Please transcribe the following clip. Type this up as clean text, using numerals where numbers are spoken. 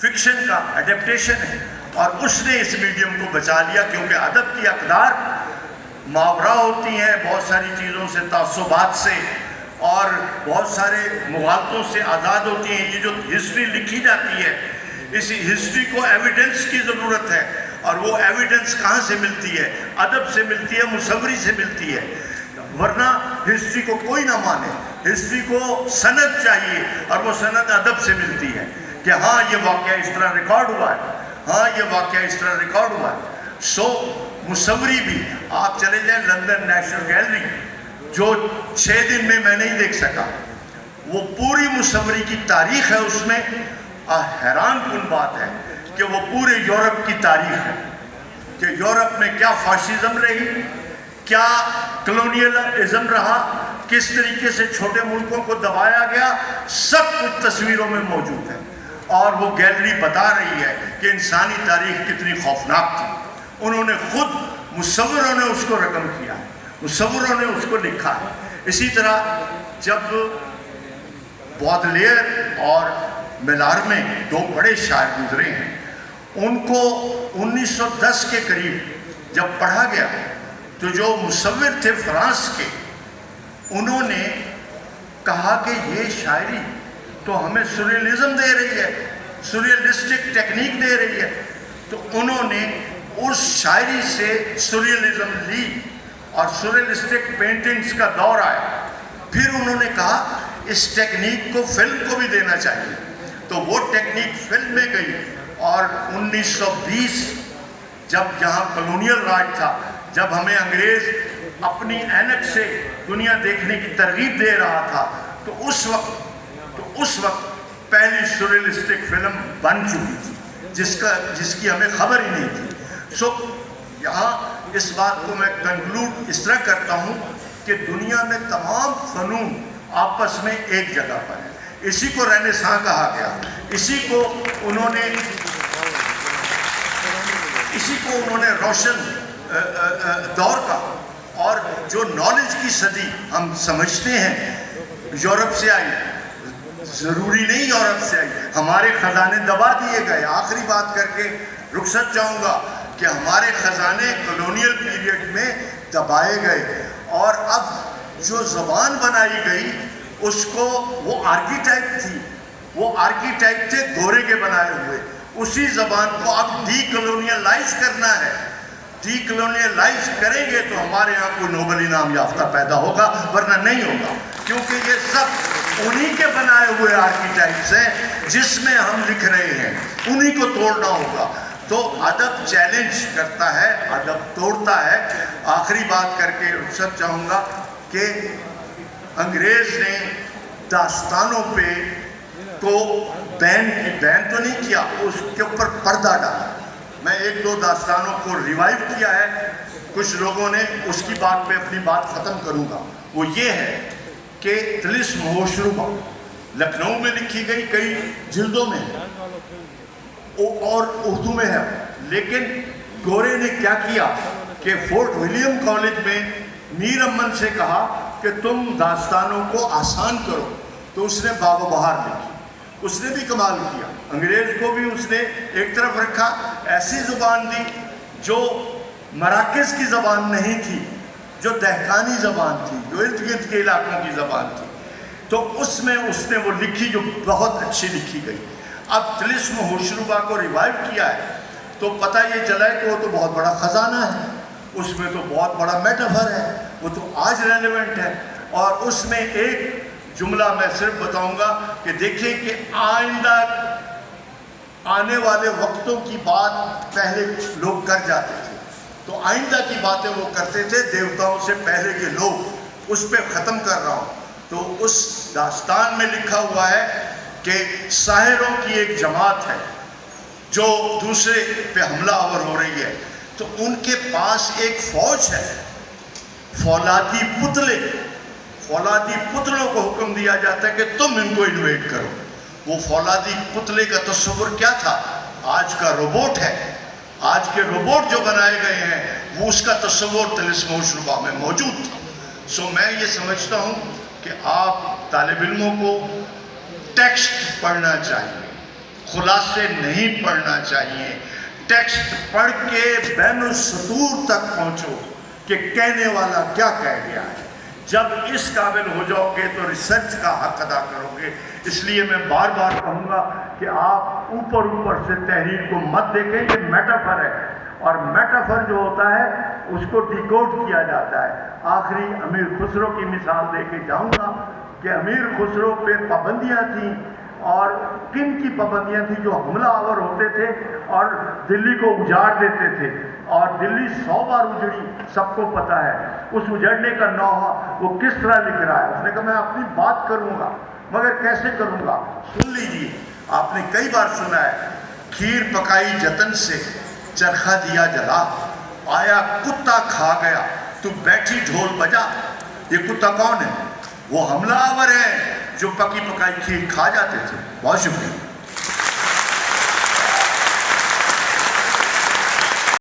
Fiction کا ایڈیپٹیشن ہے، اور اس نے اس میڈیم کو بچا لیا، کیونکہ ادب کی اقدار ماورا ہوتی ہیں بہت ساری چیزوں سے، تعصبات سے اور بہت سارے مغالطوں سے آزاد ہوتی ہیں۔ یہ جو ہسٹری لکھی جاتی ہے، اس ہسٹری کو ایویڈنس کی ضرورت ہے، اور وہ ایویڈنس کہاں سے ملتی ہے؟ ادب سے ملتی ہے، مصوری سے ملتی ہے، ورنہ ہسٹری کو کوئی نہ مانے۔ ہسٹری کو سند چاہیے، اور وہ سند ادب سے ملتی ہے کہ ہاں یہ واقعہ اس طرح ریکارڈ ہوا ہے، ہاں یہ واقعہ اس طرح ریکارڈ ہوا ہے۔ مصوری بھی آپ چلے جائیں لندن نیشنل گیلری، جو 6 دن میں نہیں دیکھ سکا، وہ پوری مصوری کی تاریخ ہے اس میں۔ حیران کن بات ہے کہ وہ پورے یورپ کی تاریخ ہے کہ یورپ میں کیا فاشزم رہی، کیا کلونیلزم رہا، کس طریقے سے چھوٹے ملکوں کو دبایا گیا، سب کچھ تصویروں میں موجود ہے۔ اور وہ گیلری بتا رہی ہے کہ انسانی تاریخ کتنی خوفناک تھی۔ انہوں نے خود، مصوروں نے اس کو رقم کیا ہے، مصوروں نے اس کو لکھا ہے۔ اسی طرح جب بودلیئر اور میلارمے، 2 بڑے شاعر گزرے ہیں، ان کو 1910 کے قریب جب پڑھا گیا تو جو مصور تھے فرانس کے، انہوں نے کہا کہ یہ شاعری تو ہمیں سوریلزم دے رہی ہے، سوریلسٹک ٹیکنیک دے رہی ہے۔ تو انہوں نے اس شاعری سے سوریلزم لی اور سوریلسٹک پینٹنگز کا دور آیا۔ پھر انہوں نے کہا اس ٹیکنیک کو فلم کو بھی دینا چاہیے، تو وہ ٹیکنیک فلم میں گئی۔ اور 1920 جب یہاں کلونیل راج تھا، جب ہمیں انگریز اپنی اینک سے دنیا دیکھنے کی ترغیب دے رہا تھا، تو اس وقت پہلی سوریلسٹک فلم بن چکی تھی، جس کی ہمیں خبر ہی نہیں تھی۔ یہاں اس بات کو میں کنکلوڈ اس طرح کرتا ہوں کہ دنیا میں تمام فنون آپس میں ایک جگہ پر ہے۔ اسی کو رینیساں کہا گیا، اسی کو انہوں نے روشن دور کا، اور جو نالج کی صدی ہم سمجھتے ہیں یورپ سے آئی، ضروری نہیں یورپ سے آئی، ہمارے خزانے دبا دیے گئے۔ آخری بات کر کے رخصت چاہوں گا کہ ہمارے خزانے کلونیل پیریڈ میں دبائے گئے، اور اب جو زبان بنائی گئی اس کو، وہ آرکیٹیکٹ تھی، وہ آرکیٹیکٹ تھے گورے کے بنائے ہوئے، اسی زبان کو اب ڈی کلونیلائز کرنا ہے۔ ڈی کلونیلائز کریں گے تو ہمارے یہاں کوئی نوبل انعام یافتہ پیدا ہوگا، ورنہ نہیں ہوگا، کیونکہ یہ سب انہی کے بنائے ہوئے آرکیٹیکٹس ہیں جس میں ہم لکھ رہے ہیں، انہی کو توڑنا ہوگا۔ تو ادب چیلنج کرتا ہے، ادب توڑتا ہے۔ آخری بات کر کے رخصت چاہوں گا کہ انگریز نے داستانوں پہ کو بین تو نہیں کیا، اس کے اوپر پردہ ڈالا۔ میں 1-2 داستانوں کو ریوائیو کیا ہے، کچھ لوگوں نے، اس کی بات پہ اپنی بات ختم کروں گا۔ وہ یہ ہے کہ طلسم ہوشربا لکھنؤ میں لکھی گئی، کئی جلدوں میں ہے اور اردو میں ہے، لیکن گورے نے کیا کیا کہ فورٹ ولیم کالج میں میر امن سے کہا کہ تم داستانوں کو آسان کرو، تو اس نے باب و بہار لکھی۔ اس نے بھی کمال کیا، انگریز کو بھی اس نے ایک طرف رکھا، ایسی زبان دی جو مراکز کی زبان نہیں تھی، جو دہقانی زبان تھی، جو ارد گرد کے علاقوں کی زبان تھی، تو اس میں اس نے وہ لکھی جو بہت اچھی لکھی گئی۔ اب طلسم ہوشربا کو ریوائیو کیا ہے تو پتہ یہ چلا ہے کہ وہ تو بہت بڑا خزانہ ہے، اس میں تو بہت بڑا میٹافر ہے، وہ تو آج ریلیونٹ ہے۔ اور اس میں ایک جملہ میں صرف بتاؤں گا کہ دیکھیں کہ آئندہ آنے والے وقتوں کی بات پہلے لوگ کر جاتے تھے، تو آئندہ کی باتیں وہ کرتے تھے دیوتاؤں سے پہلے کے لوگ۔ اس پہ ختم کر رہا ہوں، تو اس داستان میں لکھا ہوا ہے کہ ساحروں کی ایک جماعت ہے جو دوسرے پہ حملہ آور ہو رہی ہے، تو ان کے پاس ایک فوج ہے، فولادی پتلے، فولادی پتلوں کو حکم دیا جاتا ہے کہ تم ان کو انویٹ کرو۔ وہ فولادی پتلے کا تصور کیا تھا؟ آج کا روبوٹ ہے، آج کے روبوٹ جو بنائے گئے ہیں وہ اس کا تصور طلسم ہوشربا میں موجود تھا۔ میں یہ سمجھتا ہوں کہ آپ طالب علموں کو ٹیکسٹ پڑھنا چاہیے، خلاصے نہیں پڑھنا چاہیے. ٹیکسٹ پڑھ کے بین السطور تک پہنچو کہ کہنے والا کیا کہہ گیا ہے. جب اس قابل ہو جاؤ گے تو ریسرچ کا حق ادا کرو گے. اس لیے میں بار بار کہوں گا کہ آپ اوپر سے تحریر کو مت دیکھیں. یہ میٹافر ہے اور میٹافر جو ہوتا ہے اس کو ڈیکوڈ کیا جاتا ہے. آخری امیر خسرو کی مثال دے کے جاؤں گا کہ امیر خسرو پہ پابندیاں تھیں اور کن کی پابندیاں تھیں جو حملہ آور ہوتے تھے اور دلی کو اجاڑ دیتے تھے اور دلی 100 بار اجڑی. سب کو پتہ ہے اس اجڑنے کا نوحہ وہ کس طرح لکھ رہا ہے. اس نے کہا میں اپنی بات کروں گا مگر کیسے کروں گا. سن لیجیے, آپ نے کئی بار سنا ہے کھیر پکائی جتن سے چرخہ دیا جلا, آیا کتا کھا گیا تو بیٹھی ڈھول بجا. یہ کتا کون ہے؟ وہ حملہ آور ہے جو پکی پکائی کھیر کھا جاتے تھے. بہت شکریہ.